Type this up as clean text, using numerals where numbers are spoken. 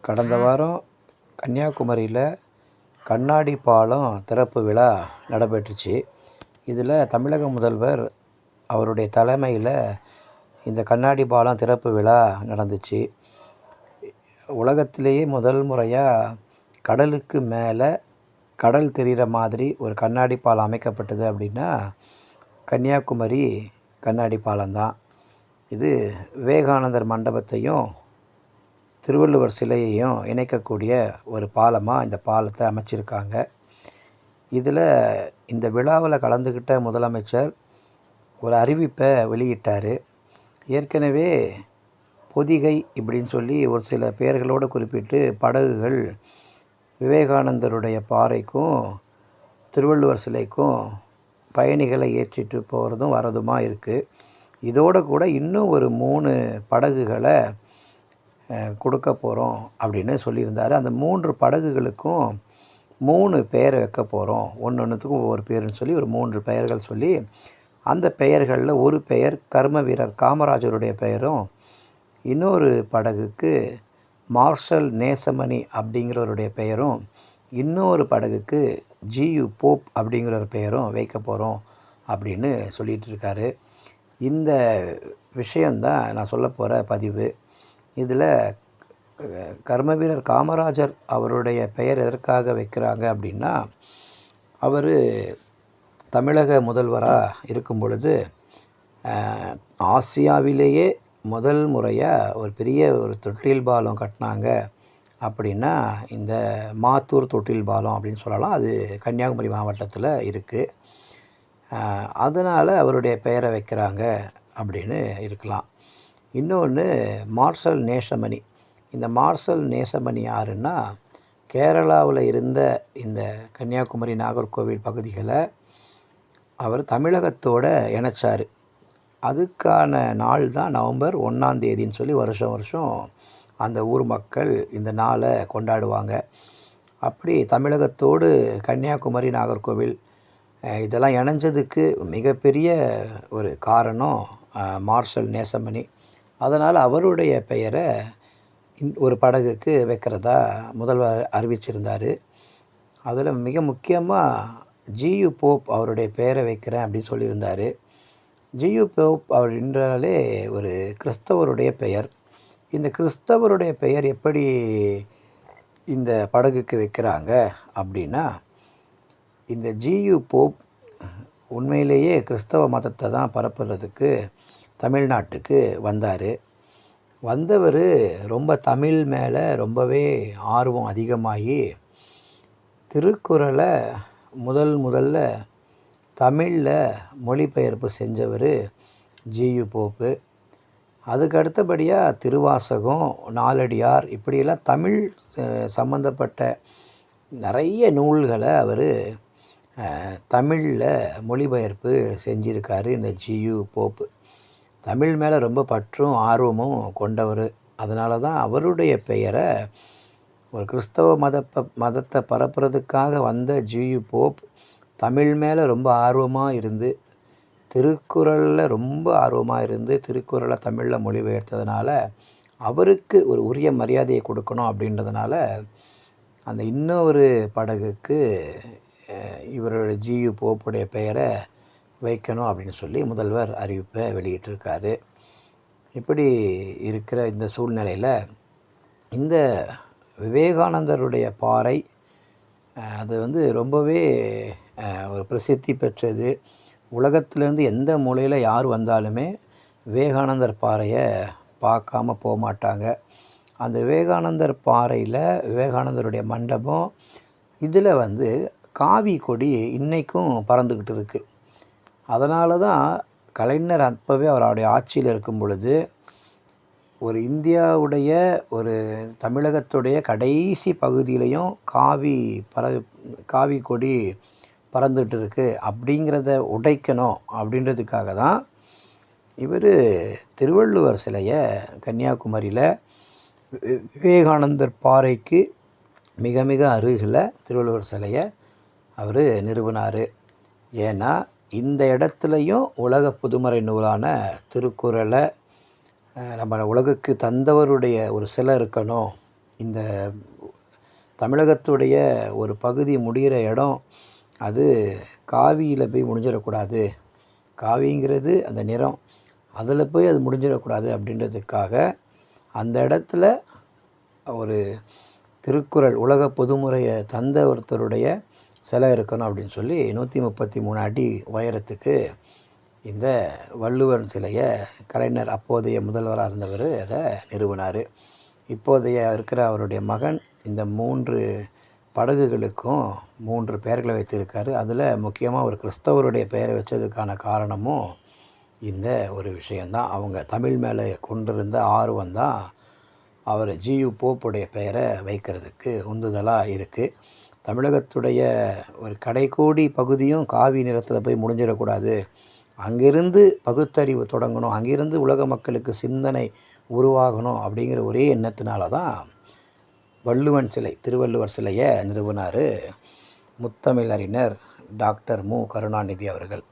கடந்த வாரம் கன்னியாகுமரியில் கண்ணாடி பாலம் திறப்பு விழா நடைபெற்றுச்சு. இதில் தமிழக முதல்வர் அவருடைய தலைமையில் இந்த கண்ணாடி பாலம் திறப்பு விழா நடந்துச்சு. உலகத்திலேயே முதல் முறையாக கடலுக்கு மேலே கடல் தெரிகிற மாதிரி ஒரு கண்ணாடி பாலம் அமைக்கப்பட்டது அப்படின்னா கன்னியாகுமரி கண்ணாடி பாலம்தான். இது விவேகானந்தர் மண்டபத்தையும் திருவள்ளுவர் சிலையையும் இணைக்கக்கூடிய ஒரு பாலமாக இந்த பாலத்தை அமைச்சிருக்காங்க. இதில் இந்த விழாவில் கலந்துக்கிட்ட முதலமைச்சர் ஒரு அறிவிப்பை வெளியிட்டார். ஏற்கனவே பொதிகை இப்படின்னு சொல்லி ஒரு சில பெயர்களோடு குறிப்பிட்டு படகுகள் விவேகானந்தருடைய பாறைக்கும் திருவள்ளுவர் சிலைக்கும் பயணிகளை ஏற்றிட்டு போகிறதும் வரதுமாக இருக்குது. இதோடு கூட இன்னும் ஒரு 3 படகுகளை கொடுக்க போகிறோம் அப்படின்னு சொல்லியிருந்தார். அந்த 3 படகுகளுக்கும் 3 பெயரை வைக்க போகிறோம், ஒன்றுத்துக்கும் ஒவ்வொரு பேருன்னு சொல்லி ஒரு 3 பெயர்கள் சொல்லி, அந்த பெயர்களில் ஒரு பெயர் கர்ம வீரர் காமராஜருடைய பெயரும், இன்னொரு படகுக்கு மார்ஷல் நேசமணி அப்படிங்கிறவருடைய பெயரும், இன்னொரு படகுக்கு ஜியு போப் அப்படிங்கிற ஒரு பெயரும் வைக்க போகிறோம் அப்படின்னு சொல்லிகிட்டு இருக்காரு. இந்த விஷயந்தான் நான் சொல்ல போகிற பதிவு. இதில் கர்மவீரர் காமராஜர் அவருடைய பெயர் எதற்காக வைக்கிறாங்க அப்படின்னா, அவர் தமிழக முதல்வராக இருக்கும் பொழுது ஆசியாவிலேயே முதல் முறையாக ஒரு பெரிய ஒரு தொட்டில் பாலம் கட்டினாங்க அப்படின்னா இந்த மாத்தூர் தொட்டில் பாலம் அப்படின்னு சொல்லலாம். அது கன்னியாகுமரி மாவட்டத்தில் இருக்குது. அதனால் அவருடைய பெயரை வைக்கிறாங்க அப்படின்னு இருக்கலாம். இன்னொன்று மார்ஷல் நேசமணி. இந்த மார்ஷல் நேசமணி யாருன்னா, கேரளாவில் இருந்த இந்த கன்னியாகுமரி நாகர்கோவில் பகுதிகளை அவர் தமிழகத்தோடு இணைச்சார். அதுக்கான நாள் தான் நவம்பர் 1ஆம் தேதின்னு சொல்லி வருஷம் வருஷம் அந்த ஊர் மக்கள் இந்த நாளை கொண்டாடுவாங்க. அப்படி தமிழகத்தோடு கன்னியாகுமரி நாகர்கோவில் இதெல்லாம் இணைஞ்சதுக்கு மிகப்பெரிய ஒரு காரணம் மார்ஷல் நேசமணி. அதனால் அவருடைய பெயரை ஒரு படகுக்கு வைக்கிறதா முதல்வர் அறிவிச்சிருந்தார். அதில் மிக முக்கியமாக ஜியு போப் அவருடைய பெயரை வைக்கிறேன் அப்படின்னு சொல்லியிருந்தார். ஜியு போப் அப்படின்றாலே ஒரு கிறிஸ்தவருடைய பெயர். இந்த கிறிஸ்தவருடைய பெயர் எப்படி இந்த படகுக்கு வைக்கிறாங்க அப்படின்னா, இந்த ஜியு போப் உண்மையிலேயே கிறிஸ்தவ மதத்தை தான் பரப்புறதுக்கு தமிழ்நாட்டுக்கு வந்தவர் ரொம்ப தமிழ் மேலே ரொம்பவே ஆர்வம் அதிகமாகி திருக்குறளை முதல்ல தமிழில் மொழிபெயர்ப்பு செஞ்சவர் ஜியு போப்பு. அதுக்கு அடுத்தபடியாக திருவாசகம், நாலடியார் இப்படியெல்லாம் தமிழ் சம்பந்தப்பட்ட நிறைய நூல்களை அவர் தமிழில் மொழிபெயர்ப்பு செஞ்சுருக்காரு இந்த ஜியு போப்பு. தமிழ் மேலே ரொம்ப பற்றும் ஆர்வமும் கொண்டவர். அதனால தான் அவருடைய பெயரை ஒரு கிறிஸ்தவ மதத்தை பரப்புறதுக்காக வந்த ஜியு போப் தமிழ் மேலே ரொம்ப ஆர்வமாக இருந்து, திருக்குறளில் ரொம்ப ஆர்வமாக இருந்து திருக்குறளை தமிழில் மொழிபெயர்த்ததுனால அவருக்கு ஒரு உரிய மரியாதையை கொடுக்கணும் அப்படின்றதுனால அந்த இன்னொரு படகுக்கு இவரோட ஜியு போப்புடைய பெயரை வைக்கணும் அப்படின்னு சொல்லி முதல்வர் அறிவிப்பை வெளியிட்டிருக்காரு. இப்படி இருக்கிற இந்த சூழ்நிலையில் இந்த விவேகானந்தருடைய பாறை அது ரொம்பவே ஒரு பிரசித்தி பெற்றது. உலகத்திலேருந்து எந்த மூலையில் யார் வந்தாலுமே விவேகானந்தர் பாறையை பார்க்காம போக மாட்டாங்க. அந்த விவேகானந்தர் பாறையில் விவேகானந்தருடைய மண்டபம் இதில் காவி கொடி இன்றைக்கும் பறந்துக்கிட்டு இருக்குது. அதனால தான் கலைஞர் அப்போவே அவருடைய ஆட்சியில் இருக்கும் பொழுது ஒரு இந்தியாவுடைய ஒரு தமிழகத்துடைய கடைசி பகுதியிலையும் காவி கொடி பறந்துட்டு இருக்குது அப்படிங்கிறத உடைக்கணும் அப்படின்றதுக்காக தான் இவர் திருவள்ளுவர் சிலையை கன்னியாகுமரியில் விவேகானந்தர் பாறைக்கு மிக மிக அருகில் திருவள்ளுவர் சிலையை அவர் நிறுவினார். ஏன்னா இந்த இடத்துலையும் உலக பொதுமறை நூலான திருக்குறளை நம்ம உலகுக்கு தந்தவருடைய ஒரு சிலை இருக்கணும் இந்த தமிழகத்துடைய ஒரு பகுதி முடிகிற இடம் அது காவியில் போய் முடிஞ்சிடக்கூடாது. காவிங்கிறது அந்த நிறம், அதில் போய் அது முடிஞ்சிடக்கூடாது அப்படின்றதுக்காக அந்த இடத்துல ஒரு திருக்குறள் உலக பொதுமுறையை தந்த ஒருத்தருடைய சிலை இருக்கணும் அப்படின்னு சொல்லி 133 அடி உயரத்துக்கு இந்த வள்ளுவர் சிலையை கலைஞர் அப்போதைய முதல்வராக இருந்தவர் அதை நிறுவினார். இப்போதைய இருக்கிற அவருடைய மகன் இந்த 3 படகுகளுக்கும் 3 பெயர்களை வைத்திருக்காரு. அதில் முக்கியமாக ஒரு கிறிஸ்தவருடைய பெயரை வச்சதுக்கான காரணமும் இந்த ஒரு விஷயந்தான். அவங்க தமிழ் மேலே கொண்டிருந்த ஆர்வம் தான் அவர் ஜியு போப்புடைய பெயரை வைக்கிறதுக்கு உந்துதலாக இருக்குது. தமிழகத்துடைய ஒரு கடைக்கோடி பகுதியும் காவி நிறத்தில் போய் முடிஞ்சிடக்கூடாது, அங்கிருந்து பகுத்தறிவு தொடங்கணும், அங்கிருந்து உலக மக்களுக்கு சிந்தனை உருவாகணும் அப்படிங்கிற ஒரே எண்ணத்தினால தான் வள்ளுவன் சிலை, திருவள்ளுவர் சிலையை நிறுவினார் முத்தமிழறிஞர் டாக்டர் மு. கருணாநிதி அவர்கள்.